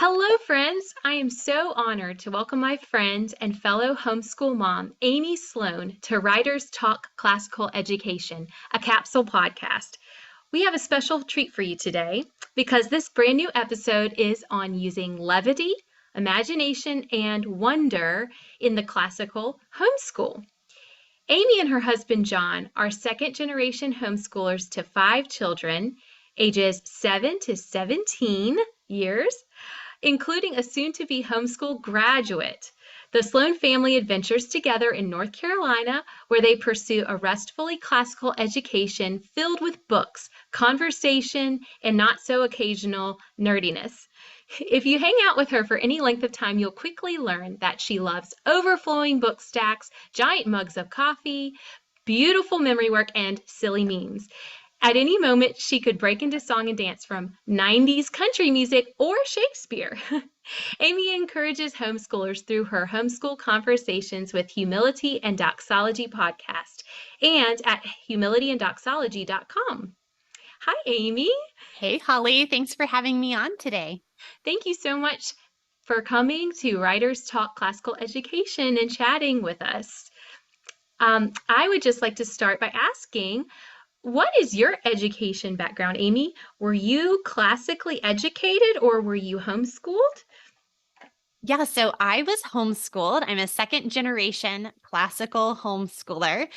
Hello, friends. I am so honored to welcome my friend and fellow homeschool mom, Amy Sloan, to Writers Talk Classical Education, a capsule podcast. We have a special treat for you today because this brand new episode is on using levity, imagination, and wonder in the classical homeschool. Amy and her husband John are second generation homeschoolers to 5 children, ages 7 to 17 years, including a soon-to-be homeschool graduate. The Sloan family adventures together in North Carolina, where they pursue a restfully classical education filled with books, conversation, and not-so-occasional nerdiness. If you hang out with her for any length of time, you'll quickly learn that she loves overflowing book stacks, giant mugs of coffee, beautiful memory work, and silly memes. At any moment, she could break into song and dance from 90s country music or Shakespeare. Amy encourages homeschoolers through her Homeschool Conversations with Humility and Doxology podcast and at humilityanddoxology.com. Hi, Amy. Hey, Holly. Thanks for having me on today. Thank you so much for coming to Writers Talk Classical Education and chatting with us. I would just like to start by asking, what is your education background, Amy? Were you classically educated or were you homeschooled? Yeah, so I was homeschooled. I'm a second generation classical homeschooler.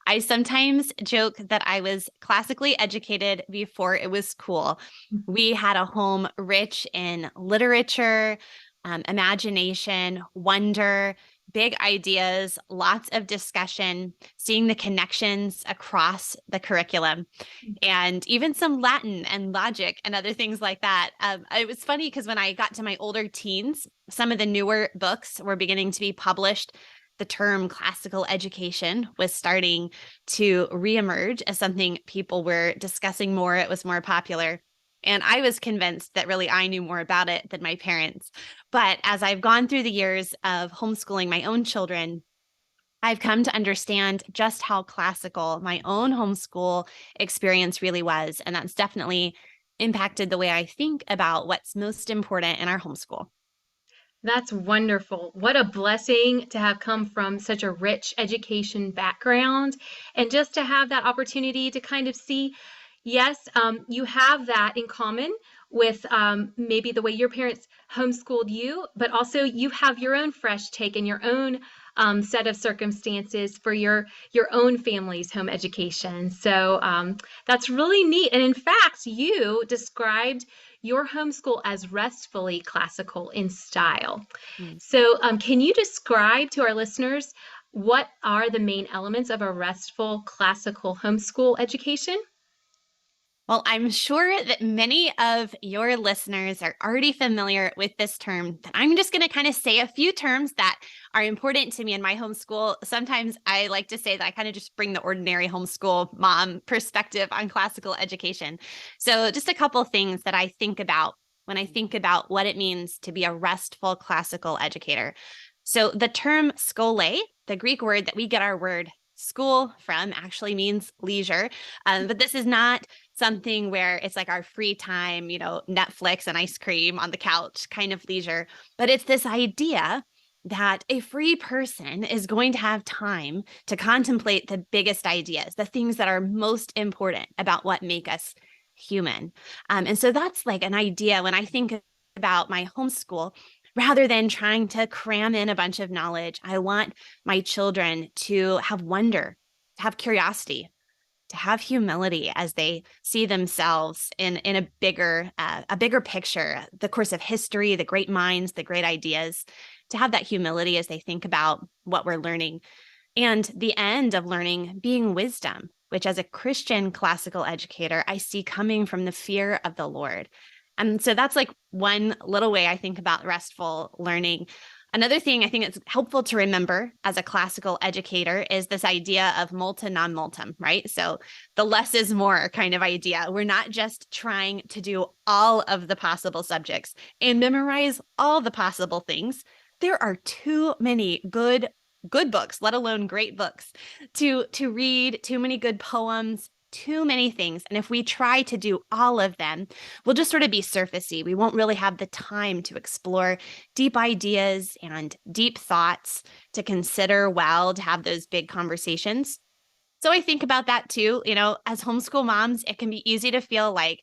I sometimes joke that I was classically educated before it was cool. We had a home rich in literature, imagination, wonder, big ideas, lots of discussion, seeing the connections across the curriculum, and even some Latin and logic and other things like that. It was funny because when I got to my older teens, some of the newer books were beginning to be published. The term classical education was starting to reemerge as something people were discussing more. It was more popular. And I was convinced that really I knew more about it than my parents. But as I've gone through the years of homeschooling my own children, I've come to understand just how classical my own homeschool experience really was. And that's definitely impacted the way I think about what's most important in our homeschool. That's wonderful. What a blessing to have come from such a rich education background and just to have that opportunity to kind of see, yes, you have that in common with maybe the way your parents homeschooled you, but also you have your own fresh take and your own set of circumstances for your own family's home education. So that's really neat. And in fact, you described your homeschool as restfully classical in style. Mm. So can you describe to our listeners what are the main elements of a restful classical homeschool education? Well, I'm sure that many of your listeners are already familiar with this term, but I'm just going to kind of say a few terms that are important to me in my homeschool. Sometimes I like to say that I kind of just bring the ordinary homeschool mom perspective on classical education. So just a couple things that I think about when I think about what it means to be a restful classical educator. So the term schole, the Greek word that we get our word school from, actually means leisure. But this is not something where it's like our free time, Netflix and ice cream on the couch kind of leisure. But it's this idea that a free person is going to have time to contemplate the biggest ideas, the things that are most important about what make us human. And so that's like an idea when I think about my homeschool. Rather than trying to cram in a bunch of knowledge, I want my children to have wonder, to have curiosity, to have humility as they see themselves in a bigger picture, the course of history, the great minds, the great ideas, to have that humility as they think about what we're learning. And the end of learning being wisdom, which as a Christian classical educator, I see coming from the fear of the Lord. And so that's like one little way I think about restful learning. Another thing I think it's helpful to remember as a classical educator is this idea of multa non multum, right? So the less is more kind of idea. We're not just trying to do all of the possible subjects and memorize all the possible things. There are too many good books, let alone great books, to read, too many good poems, too many things. And if we try to do all of them, we'll just sort of be surfacey. We won't really have the time to explore deep ideas and deep thoughts to consider well, to have those big conversations. So I think about that too. As homeschool moms, it can be easy to feel like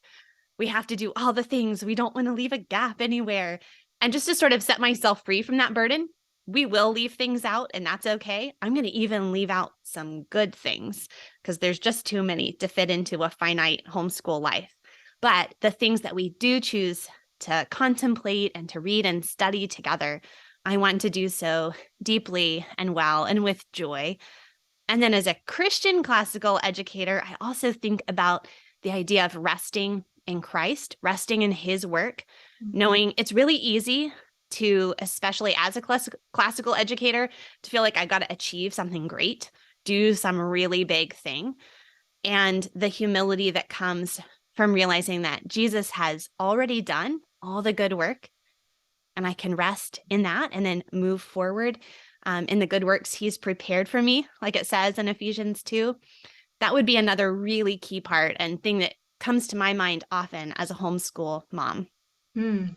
we have to do all the things. We don't want to leave a gap anywhere. And just to sort of set myself free from that burden, we will leave things out, and that's okay. I'm going to even leave out some good things because there's just too many to fit into a finite homeschool life. But the things that we do choose to contemplate and to read and study together, I want to do so deeply and well and with joy. And then as a Christian classical educator, I also think about the idea of resting in Christ, resting in his work, knowing it's really easy to, especially as a classical educator, to feel like I got to achieve something great, do some really big thing. And the humility that comes from realizing that Jesus has already done all the good work, and I can rest in that and then move forward in the good works he's prepared for me, like it says in Ephesians 2. That would be another really key part and thing that comes to my mind often as a homeschool mom.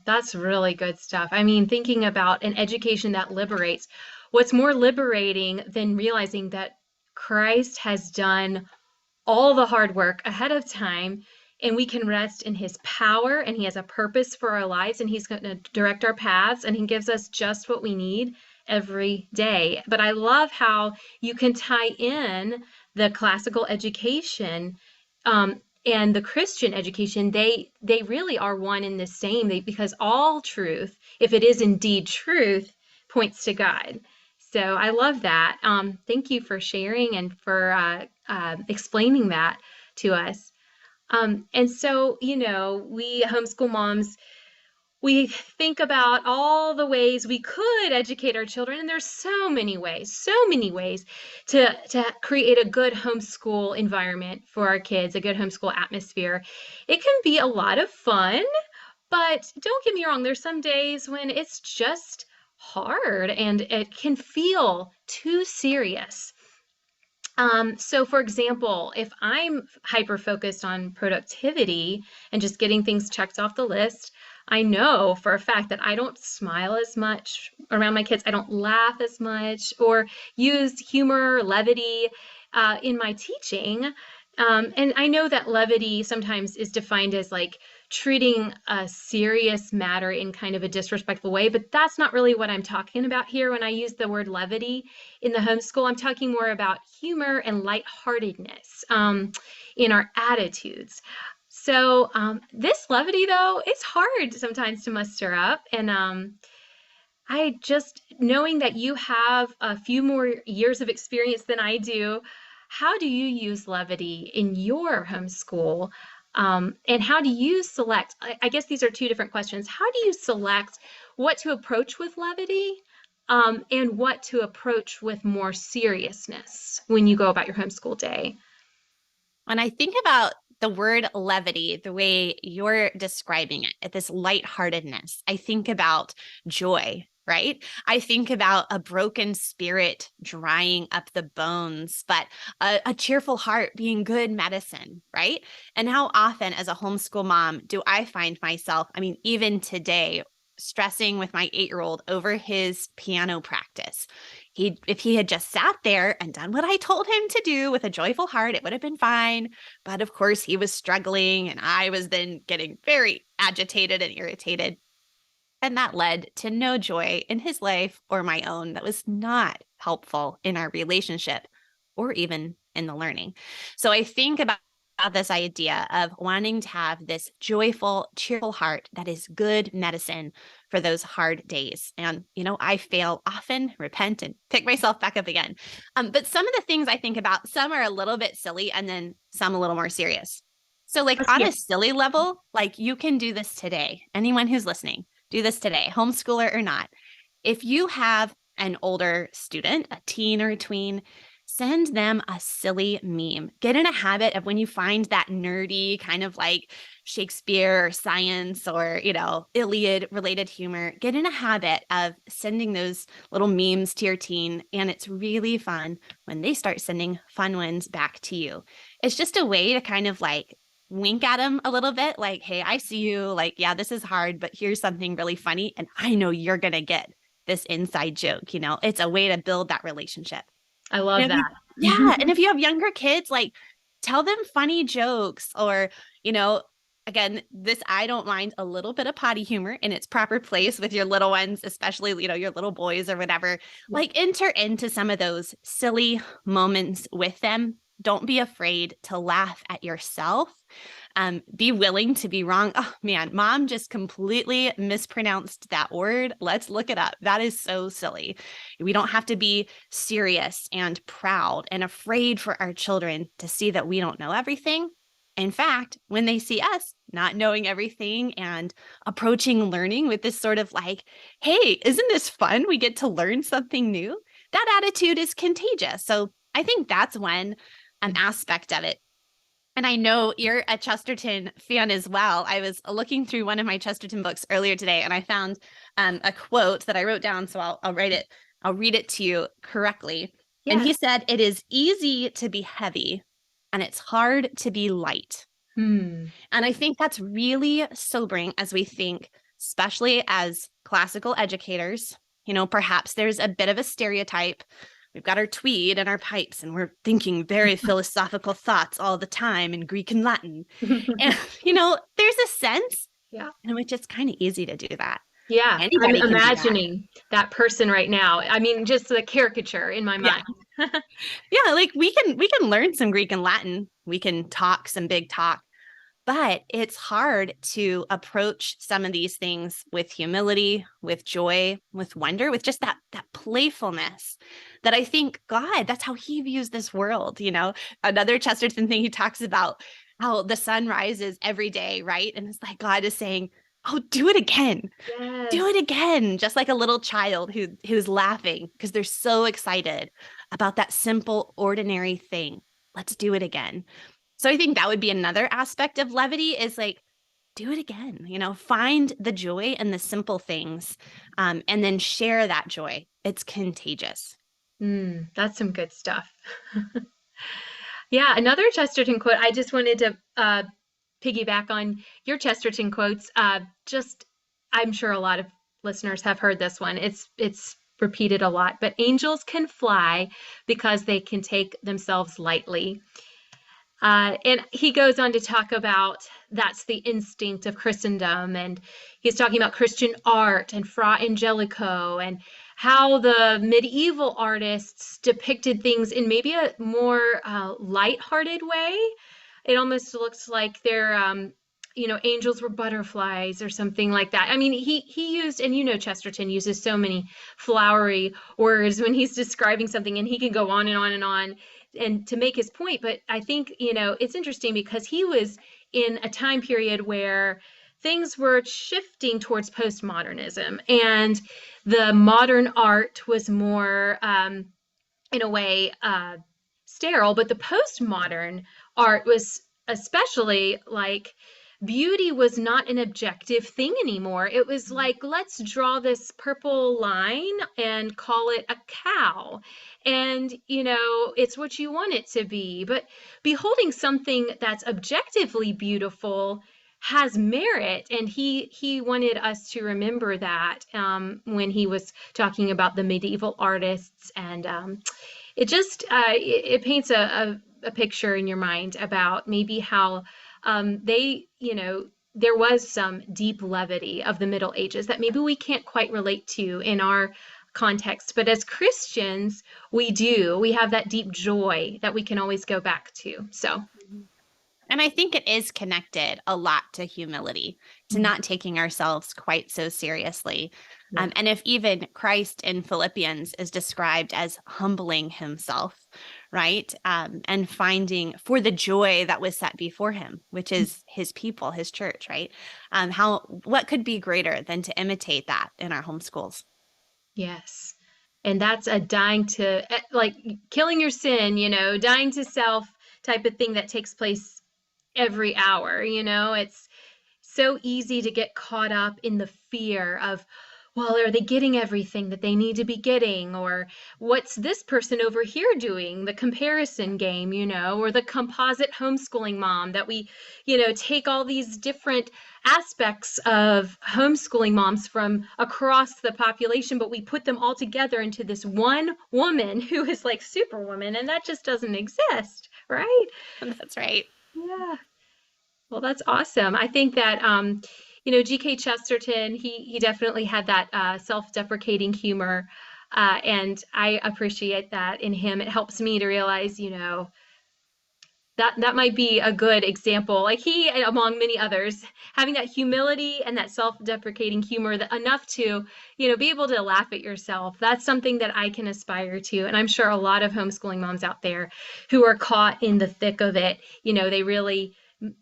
That's really good stuff. I mean, thinking about an education that liberates, what's more liberating than realizing that Christ has done all the hard work ahead of time, and we can rest in his power, and he has a purpose for our lives, and he's going to direct our paths, and he gives us just what we need every day. But I love how you can tie in the classical education and the Christian education. They really are one and the same, because all truth, if it is indeed truth, points to God. So I love that. Thank you for sharing and for explaining that to us. And so, we homeschool moms, we think about all the ways we could educate our children, and there's so many ways to create a good homeschool environment for our kids, a good homeschool atmosphere. It can be a lot of fun, but don't get me wrong, there's some days when it's just hard and it can feel too serious. So for example, if I'm hyper focused on productivity and just getting things checked off the list, I know for a fact that I don't smile as much around my kids. I don't laugh as much or use humor or levity in my teaching. And I know that levity sometimes is defined as like treating a serious matter in kind of a disrespectful way, but that's not really what I'm talking about here when I use the word levity in the homeschool. I'm talking more about humor and lightheartedness in our attitudes. So this levity, though, it's hard sometimes to muster up. And I just, knowing that you have a few more years of experience than I do, how do you use levity in your homeschool? And how do you select? I guess these are two different questions. How do you select what to approach with levity and what to approach with more seriousness when you go about your homeschool day? When I think about the word levity, the way you're describing it, this lightheartedness, I think about joy, right? I think about a broken spirit drying up the bones, but a cheerful heart being good medicine, right? And how often as a homeschool mom do I find myself, I mean, even today, stressing with my 8-year-old over his piano practice. If he had just sat there and done what I told him to do with a joyful heart, it would have been fine. But of course, he was struggling, and I was then getting very agitated and irritated. And that led to no joy in his life or my own. That was not helpful in our relationship or even in the learning. So I think about this idea of wanting to have this joyful, cheerful heart that is good medicine for those hard days. And, I fail often, repent, and pick myself back up again. But some of the things I think about, some are a little bit silly and then some a little more serious. So like on a silly level, like you can do this today. Anyone who's listening, do this today, homeschooler or not. If you have an older student, a teen or a tween, send them a silly meme. Get in a habit of when you find that nerdy kind of like Shakespeare or science or, Iliad related humor, get in a habit of sending those little memes to your teen. And it's really fun when they start sending fun ones back to you. it's just a way to kind of like wink at them a little bit, like, hey, I see you. Like, yeah, this is hard, but here's something really funny. And I know you're going to get this inside joke. It's a way to build that relationship. I love And if you, that. yeah. And if you have younger kids, like tell them funny jokes or, you know, again, I don't mind a little bit of potty humor in its proper place with your little ones, especially, your little boys or whatever. Yeah. Like enter into some of those silly moments with them. Don't be afraid to laugh at yourself. Be willing to be wrong. Oh man, mom just completely mispronounced that word. Let's look it up. That is so silly. We don't have to be serious and proud and afraid for our children to see that we don't know everything. In fact, when they see us not knowing everything and approaching learning with this sort of like, hey, isn't this fun? We get to learn something new. That attitude is contagious. So I think that's one aspect of it. And I know you're a Chesterton fan as well. I was looking through one of my Chesterton books earlier today, and I found a quote that I wrote down. So I'll write it. I'll read it to you correctly. And Yeah. he said, "It is easy to be heavy, and it's hard to be light." Hmm. And I think that's really sobering as we think, especially as classical educators. Perhaps there's a bit of a stereotype. We've got our tweed and our pipes, and we're thinking very philosophical thoughts all the time in Greek and Latin. And, there's a sense Yeah. in which it's kind of easy to do that. Yeah. I'm Anybody can do that. imagining that person right now. I mean, just the caricature in my Yeah. mind. Yeah. Like we can learn some Greek and Latin. We can talk some big talk. But it's hard to approach some of these things with humility, with joy, with wonder, with just that playfulness that I think God, that's how he views this world. Another Chesterton thing, he talks about how the sun rises every day, right? And it's like God is saying, oh, do it again. Do Yes. it again. Just like a little child who's laughing because they're so excited about that simple, ordinary thing. Let's do it again. So I think that would be another aspect of levity is like, do it again, find the joy in the simple things and then share that joy. It's contagious. That's some good stuff. Yeah, another Chesterton quote. I just wanted to piggyback on your Chesterton quotes. I'm sure a lot of listeners have heard this one. It's repeated a lot, but angels can fly because they can take themselves lightly. And he goes on to talk about that's the instinct of Christendom. And he's talking about Christian art and Fra Angelico and how the medieval artists depicted things in maybe a more lighthearted way. It almost looks like they're, angels were butterflies or something like that. I mean, he used, and Chesterton uses so many flowery words when he's describing something, and he can go on and on and on and to make his point. But I think, it's interesting because he was in a time period where things were shifting towards postmodernism, and the modern art was more, in a way, sterile, but the postmodern art was especially like beauty was not an objective thing anymore. It was like, let's draw this purple line and call it a cow. And, it's what you want it to be. But beholding something that's objectively beautiful has merit. And he wanted us to remember that when he was talking about the medieval artists. And it just, it paints a picture in your mind about maybe how they, there was some deep levity of the Middle Ages that maybe we can't quite relate to in our context. But as Christians, we do. We have that deep joy that we can always go back to. So, And I think it is connected a lot to humility, to not taking ourselves quite so seriously. yeah. And if even Christ in Philippians is described as humbling himself, right? And finding for the joy that was set before him, which is his people, his church, right? What could be greater than to imitate that in our homeschools? Yes. And that's a dying to, like killing your sin, dying to self type of thing that takes place every hour. It's so easy to get caught up in the fear of well, are they getting everything that they need to be getting? Or what's this person over here doing? The comparison game, or the composite homeschooling mom that we, take all these different aspects of homeschooling moms from across the population, but we put them all together into this one woman who is like superwoman, and that just doesn't exist, right? That's right. Yeah. Well, that's awesome. I think that G.K. Chesterton, he definitely had that self-deprecating humor, and I appreciate that in him. It helps me to realize, that might be a good example. Like he, among many others, having that humility and that self-deprecating humor that enough to, be able to laugh at yourself. That's something that I can aspire to, and I'm sure a lot of homeschooling moms out there who are caught in the thick of it, they really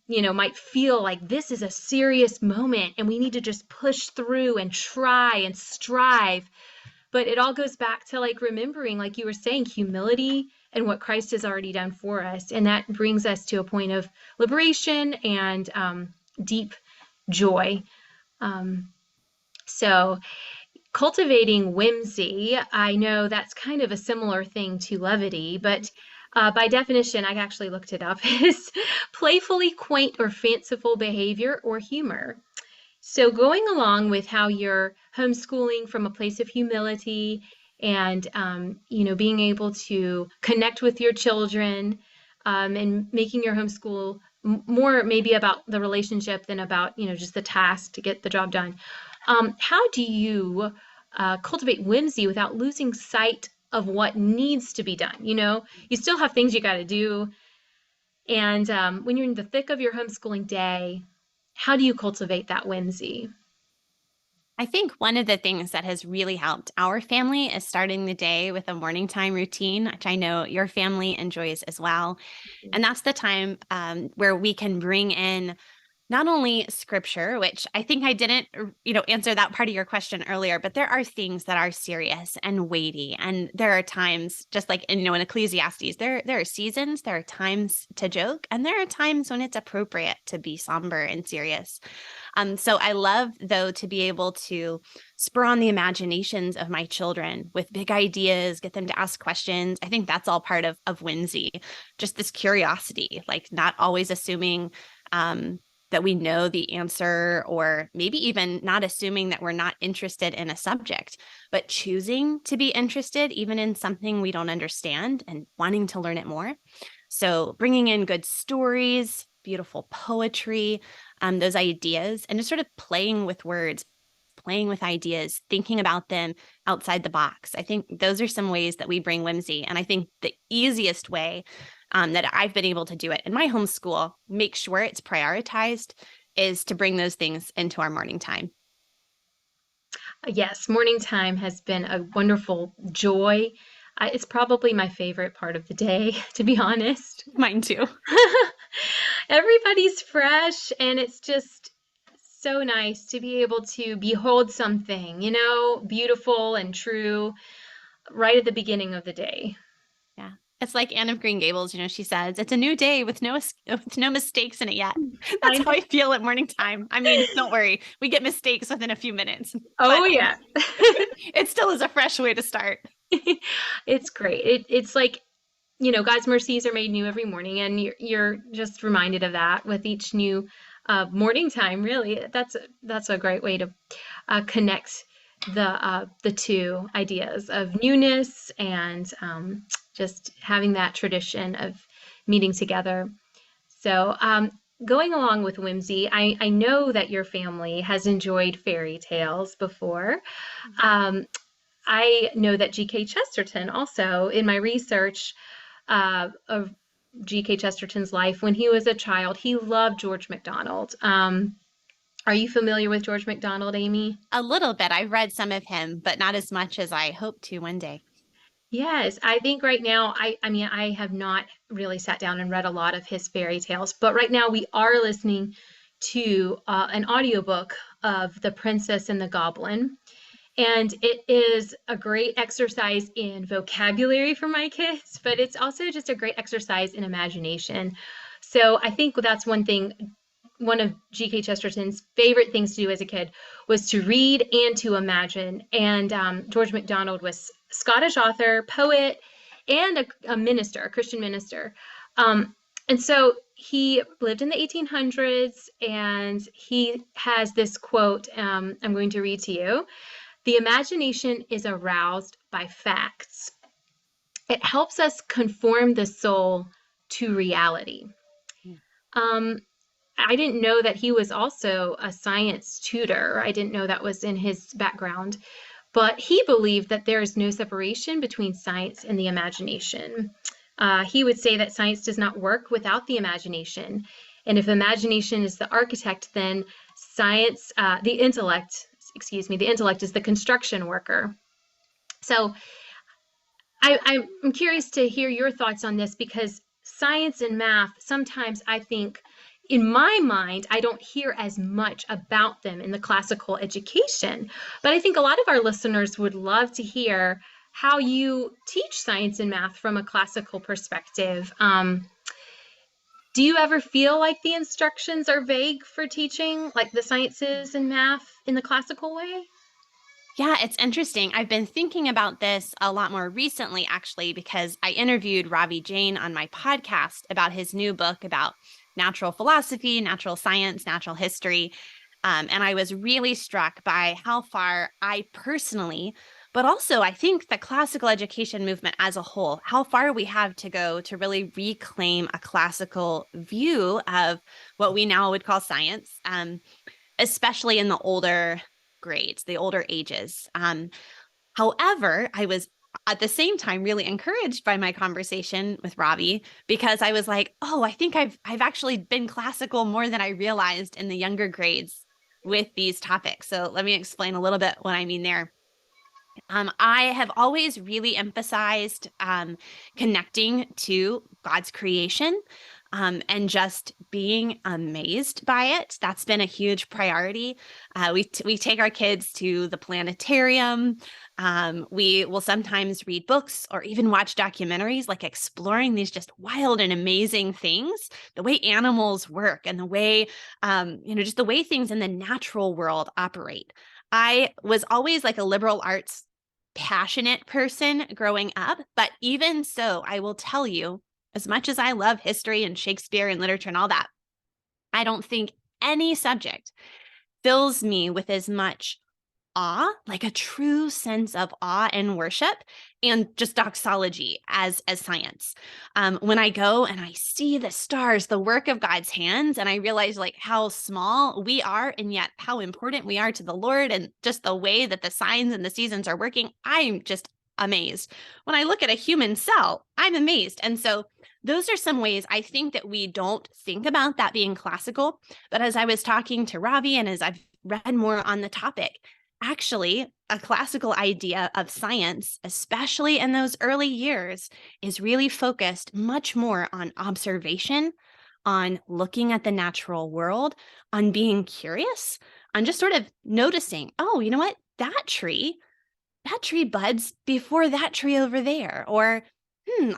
might feel like this is a serious moment and we need to just push through and try and strive. But it all goes back to like remembering, like you were saying, humility and what Christ has already done for us. And that brings us to a point of liberation and deep joy. So cultivating whimsy, I know that's kind of a similar thing to levity, but by definition, I actually looked it up, is playfully quaint or fanciful behavior or humor. So going along with how you're homeschooling from a place of humility and, being able to connect with your children and making your homeschool more maybe about the relationship than about, just the task to get the job done. How do you cultivate whimsy without losing sight of what needs to be done? You still have things you got to do. And when you're in the thick of your homeschooling day, how do you cultivate that whimsy? I think one of the things that has really helped our family is starting the day with a morning time routine, which I know your family enjoys as well. And that's the time where we can bring in not only scripture, which I think I didn't, answer that part of your question earlier, but there are things that are serious and weighty. And there are times, just like, in Ecclesiastes, there are seasons, there are times to joke, and there are times when it's appropriate to be somber and serious. So I love, though, to be able to spur on the imaginations of my children with big ideas, get them to ask questions. I think that's all part of whimsy, just this curiosity, like not always assuming that we know the answer, or maybe even not assuming that we're not interested in a subject, but choosing to be interested even in something we don't understand and wanting to learn it more. So bringing in good stories, beautiful poetry, those ideas, and just sort of playing with words, playing with ideas, thinking about them outside the box. I think those are some ways that we bring whimsy. And I think the easiest way that I've been able to do it in my homeschool, make sure it's prioritized, is to bring those things into our morning time. Yes, morning time has been a wonderful joy. It's probably my favorite part of the day, to be honest. Mine too. Everybody's fresh, and it's just so nice to be able to behold something, beautiful and true right at the beginning of the day. Yeah. It's like Anne of Green Gables, she says, it's a new day with no mistakes in it yet. That's how I feel at morning time. I mean, don't worry. We get mistakes within a few minutes. Oh, yeah. It still is a fresh way to start. It's great. It's like, God's mercies are made new every morning, and you're just reminded of that with each new morning time. Really, that's a great way to connect the two ideas of newness and just having that tradition of meeting together. So, going along with whimsy, I know that your family has enjoyed fairy tales before. I know that G.K. Chesterton also, in my research of G.K. Chesterton's life, when he was a child, he loved George McDonald. Are you familiar with George McDonald, Amy? A little bit. I've read some of him, but not as much as I hope to one day. Yes, I think right now, I mean, I have not really sat down and read a lot of his fairy tales, but right now we are listening to an audiobook of The Princess and the Goblin. And it is a great exercise in vocabulary for my kids, but it's also just a great exercise in imagination. So I think that's one thing one of G.K. Chesterton's favorite things to do as a kid was to read and to imagine. And George MacDonald was Scottish author, poet, and a minister, a Christian minister. And so he lived in the 1800s, and he has this quote I'm going to read to you. The imagination is aroused by facts. It helps us conform the soul to reality. I didn't know that he was also a science tutor. I didn't know that was in his background. But he believed that there is no separation between science and the imagination. He would say that science does not work without the imagination. And if imagination is the architect, then science, the intellect is the construction worker. So I'm curious to hear your thoughts on this, because science and math, sometimes I think, in my mind, I don't hear as much about them in the classical education. But I think a lot of our listeners would love to hear how you teach science and math from a classical perspective. Do you ever feel like the instructions are vague for teaching, like the sciences and math in the classical way? Yeah, it's interesting. I've been thinking about this a lot more recently, actually, because I interviewed Ravi Jain on my podcast about his new book about natural philosophy, natural science, natural history. And I was really struck by how far I personally, but also I think the classical education movement as a whole, how far we have to go to really reclaim a classical view of what we now would call science, especially in the older grades, the older ages. However, I was at the same time really encouraged by my conversation with Ravi, because I was like, oh, I think I've actually been classical more than I realized in the younger grades with these topics. So let me explain a little bit what I mean there. I have always really emphasized connecting to God's creation and just being amazed by it. That's been a huge priority. We take our kids to the planetarium. We will sometimes read books or even watch documentaries, like exploring these just wild and amazing things, the way animals work and the way, just the way things in the natural world operate. I was always like a liberal arts passionate person growing up, but even so, I will tell you, as much as I love history and Shakespeare and literature and all that, I don't think any subject fills me with as much awe, like a true sense of awe and worship and just doxology as science. When I go and I see the stars, the work of God's hands, and I realize like how small we are and yet how important we are to the Lord, and just the way that the signs and the seasons are working, I'm just amazed. When I look at a human cell, I'm amazed. And so those are some ways I think that we don't think about that being classical. But as I was talking to Ravi and as I've read more on the topic, actually, a classical idea of science, especially in those early years, is really focused much more on observation, on looking at the natural world, on being curious, on just sort of noticing, oh, you know what? That tree buds before that tree over there. Or,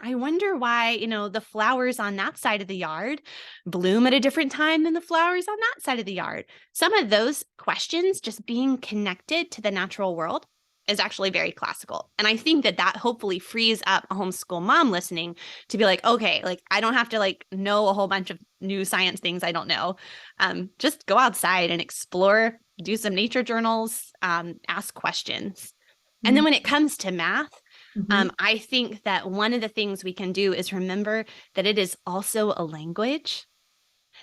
I wonder why, the flowers on that side of the yard bloom at a different time than the flowers on that side of the yard. Some of those questions, just being connected to the natural world, is actually very classical. And I think that hopefully frees up a homeschool mom listening to be like, okay, like I don't have to like know a whole bunch of new science things I don't know. Just go outside and explore, do some nature journals, ask questions. And then when it comes to math, I think that one of the things we can do is remember that it is also a language,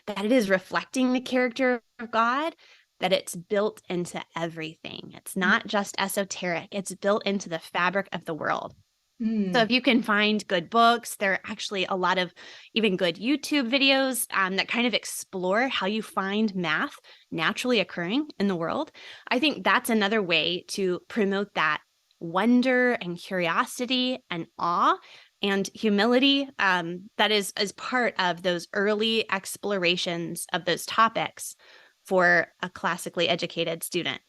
that it is reflecting the character of God, that it's built into everything. It's not just esoteric, it's built into the fabric of the world. So if you can find good books, there are actually a lot of even good YouTube videos that kind of explore how you find math naturally occurring in the world. I think that's another way to promote that wonder and curiosity and awe and humility that is as part of those early explorations of those topics for a classically educated student.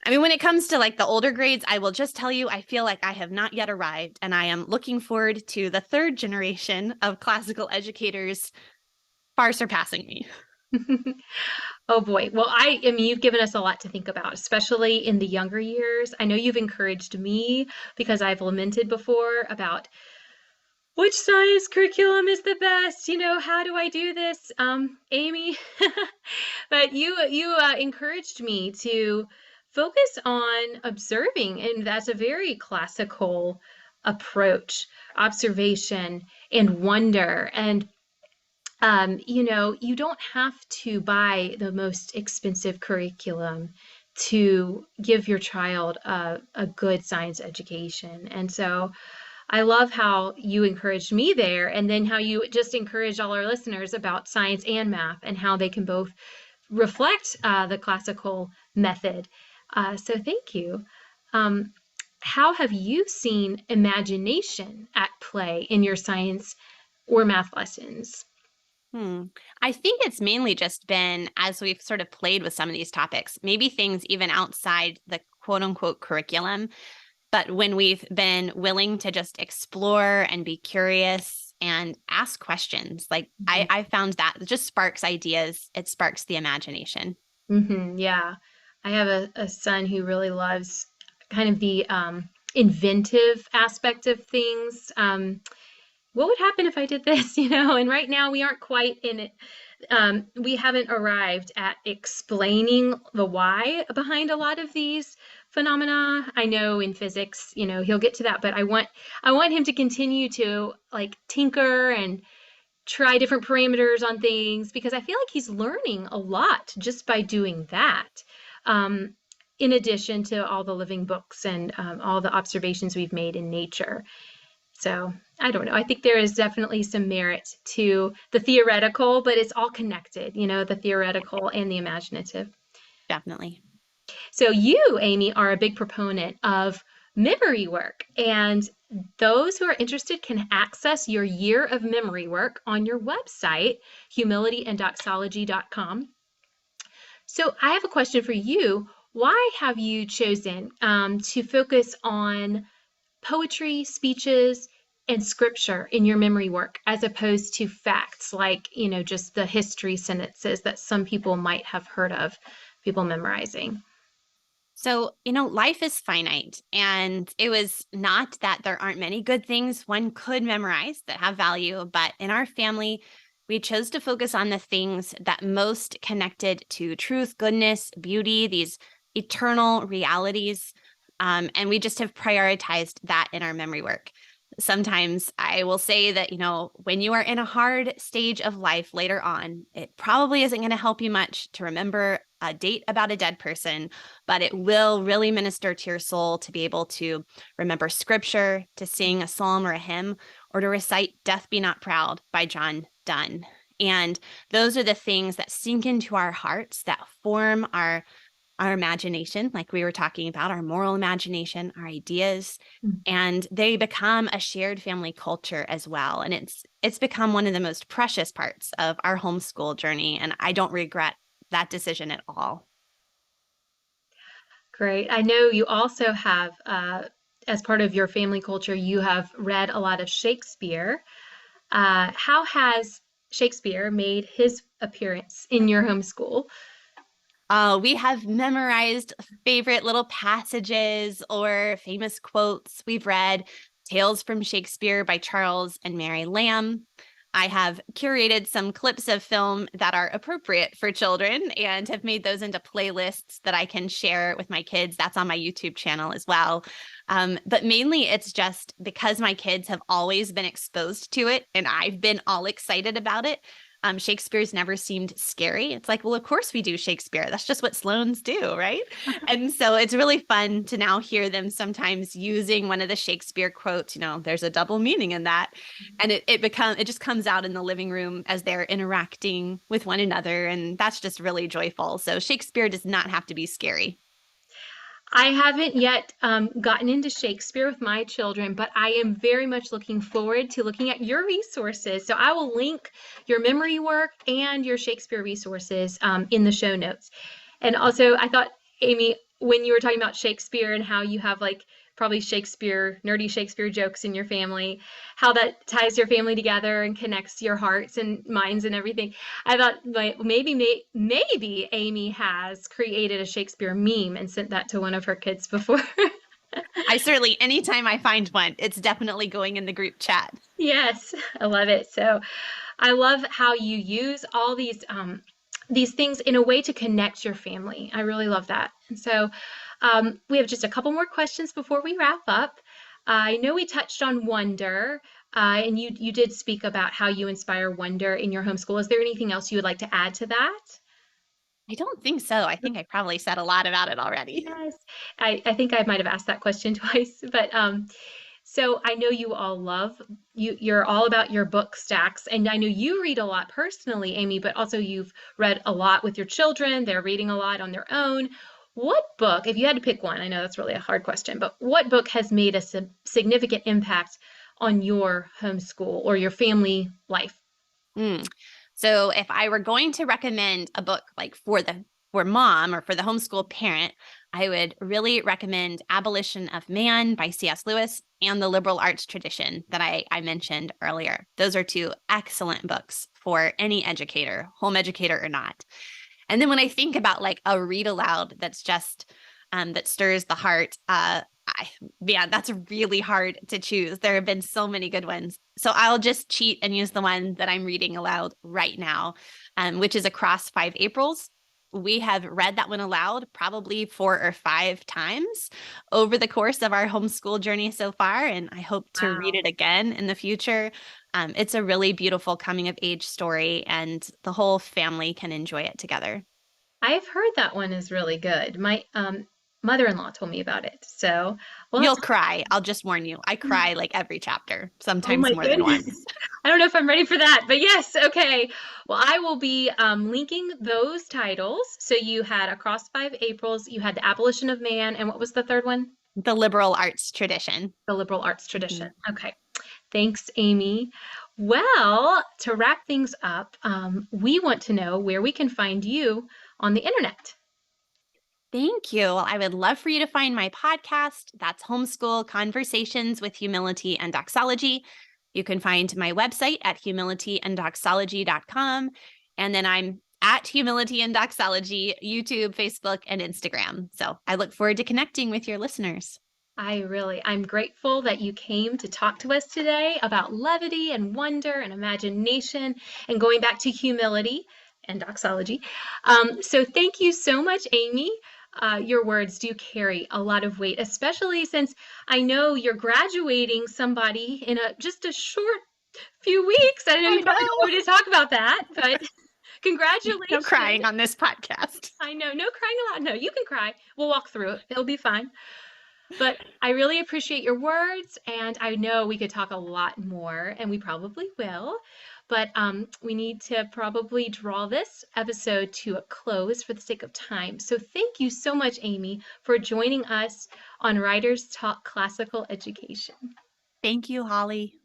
I mean, when it comes to like the older grades, I will just tell you, I feel like I have not yet arrived, and I am looking forward to the third generation of classical educators far surpassing me. Oh boy. Well, I mean, you've given us a lot to think about, especially in the younger years. I know you've encouraged me because I've lamented before about which science curriculum is the best? How do I do this? Amy, but you encouraged me to focus on observing, and that's a very classical approach, observation and wonder. And you don't have to buy the most expensive curriculum to give your child a good science education. And so I love how you encouraged me there, and then how you just encouraged all our listeners about science and math and how they can both reflect the classical method. So thank you. Um, how have you seen imagination at play in your science or math lessons? I think it's mainly just been as we've sort of played with some of these topics, maybe things even outside the quote unquote curriculum, but when we've been willing to just explore and be curious and ask questions, like I found that it just sparks ideas, it sparks the imagination. Yeah. I have a son who really loves kind of the inventive aspect of things. What would happen if I did this? And right now we aren't quite in it. We haven't arrived at explaining the why behind a lot of these phenomena. I know in physics, he'll get to that, but I want him to continue to like tinker and try different parameters on things because I feel like he's learning a lot just by doing that. Um, in addition to all the living books and all the observations we've made in nature. So I don't know. I think there is definitely some merit to the theoretical, but it's all connected, the theoretical and the imaginative. Definitely. So you, Amy, are a big proponent of memory work, and those who are interested can access your year of memory work on your website, humilityanddoxology.com. So I have a question for you. Why have you chosen to focus on poetry, speeches, and scripture in your memory work as opposed to facts like, just the history sentences that some people might have heard of people memorizing? So, life is finite, and it was not that there aren't many good things one could memorize that have value, but in our family, we chose to focus on the things that most connected to truth, goodness, beauty, these eternal realities. And we just have prioritized that in our memory work. Sometimes I will say that, when you are in a hard stage of life later on, it probably isn't going to help you much to remember a date about a dead person, but it will really minister to your soul to be able to remember scripture, to sing a psalm or a hymn, or to recite Death Be Not Proud by John Donne. And those are the things that sink into our hearts, that form our imagination, like we were talking about, our moral imagination, our ideas, and they become a shared family culture as well. And it's become one of the most precious parts of our homeschool journey. And I don't regret that decision at all. Great. I know you also have, as part of your family culture, you have read a lot of Shakespeare. How has Shakespeare made his appearance in your homeschool? We have memorized favorite little passages or famous quotes. We've read Tales from Shakespeare by Charles and Mary Lamb. I have curated some clips of film that are appropriate for children and have made those into playlists that I can share with my kids. That's on my YouTube channel as well. But mainly it's just because my kids have always been exposed to it and I've been all excited about it. Shakespeare's never seemed scary. It's like, well, of course we do Shakespeare. That's just what Sloans do, right? And so it's really fun to now hear them sometimes using one of the Shakespeare quotes. There's a double meaning in that, and it just comes out in the living room as they're interacting with one another, and that's just really joyful. So Shakespeare does not have to be scary. I haven't yet gotten into Shakespeare with my children, but I am very much looking forward to looking at your resources. So I will link your memory work and your Shakespeare resources in the show notes. And also, I thought, Amy, when you were talking about Shakespeare and how you have like probably Shakespeare, nerdy Shakespeare jokes in your family, how that ties your family together and connects your hearts and minds and everything. I thought like maybe Amy has created a Shakespeare meme and sent that to one of her kids before. I certainly, anytime I find one, it's definitely going in the group chat. Yes, I love it. So I love how you use all these things in a way to connect your family. I really love that. And so we have just a couple more questions before we wrap up. I know we touched on wonder, and you did speak about how you inspire wonder in your homeschool. Is there anything else you would like to add to that? I don't think so. I think I probably said a lot about it already. Yes, I think I might have asked that question twice, but so I know you all love you're all about your book stacks, and I know you read a lot personally, Amy, but also you've read a lot with your children. They're reading a lot on their own. What book, if you had to pick one, I know that's really a hard question, but what book has made a significant impact on your homeschool or your family life? Mm. So if I were going to recommend a book like for mom or for the homeschool parent, I would really recommend Abolition of Man by C.S. Lewis and The Liberal Arts Tradition that I mentioned earlier. Those are two excellent books for any educator, home educator or not. And then when I think about like a read aloud that's just that stirs the heart, yeah, that's really hard to choose. There have been so many good ones. So I'll just cheat and use the one that I'm reading aloud right now, which is Across 5 Aprils. We have read that one aloud probably 4 or 5 times over the course of our homeschool journey so far, and I hope to read Wow. it again in the future. It's a really beautiful coming of age story, and the whole family can enjoy it together. I've heard that one is really good. My mother-in-law told me about it. So we'll have You'll to. cry. I'll just warn you. I cry like every chapter, Oh sometimes my more than goodness. once. I don't know if I'm ready for that, but yes, okay. Well, I will be linking those titles. So you had Across 5 Aprils, you had The Abolition of Man, and what was the third one? The liberal arts tradition. The Liberal Arts Tradition. Mhm. Okay. Thanks, Amy. Well, to wrap things up, we want to know where we can find you on the internet. Thank you. Well, I would love for you to find my podcast. That's Homeschool Conversations with Humility and Doxology. You can find my website at humilityanddoxology.com. And then I'm at Humility and Doxology, YouTube, Facebook, and Instagram. So I look forward to connecting with your listeners. I'm grateful that you came to talk to us today about levity and wonder and imagination and going back to humility and doxology. So thank you so much, Amy. Your words do carry a lot of weight, especially since I know you're graduating somebody in just a short few weeks. I know I you probably don't know. want me to talk about that, but No congratulations. crying on this podcast. I know, no crying aloud. No, you can cry. We'll walk through it. It'll be fine. But I really appreciate your words, and I know we could talk a lot more, and we probably will. But we need to probably draw this episode to a close for the sake of time. So thank you so much, Amy, for joining us on Writers Talk Classical Education. Thank you, Holly.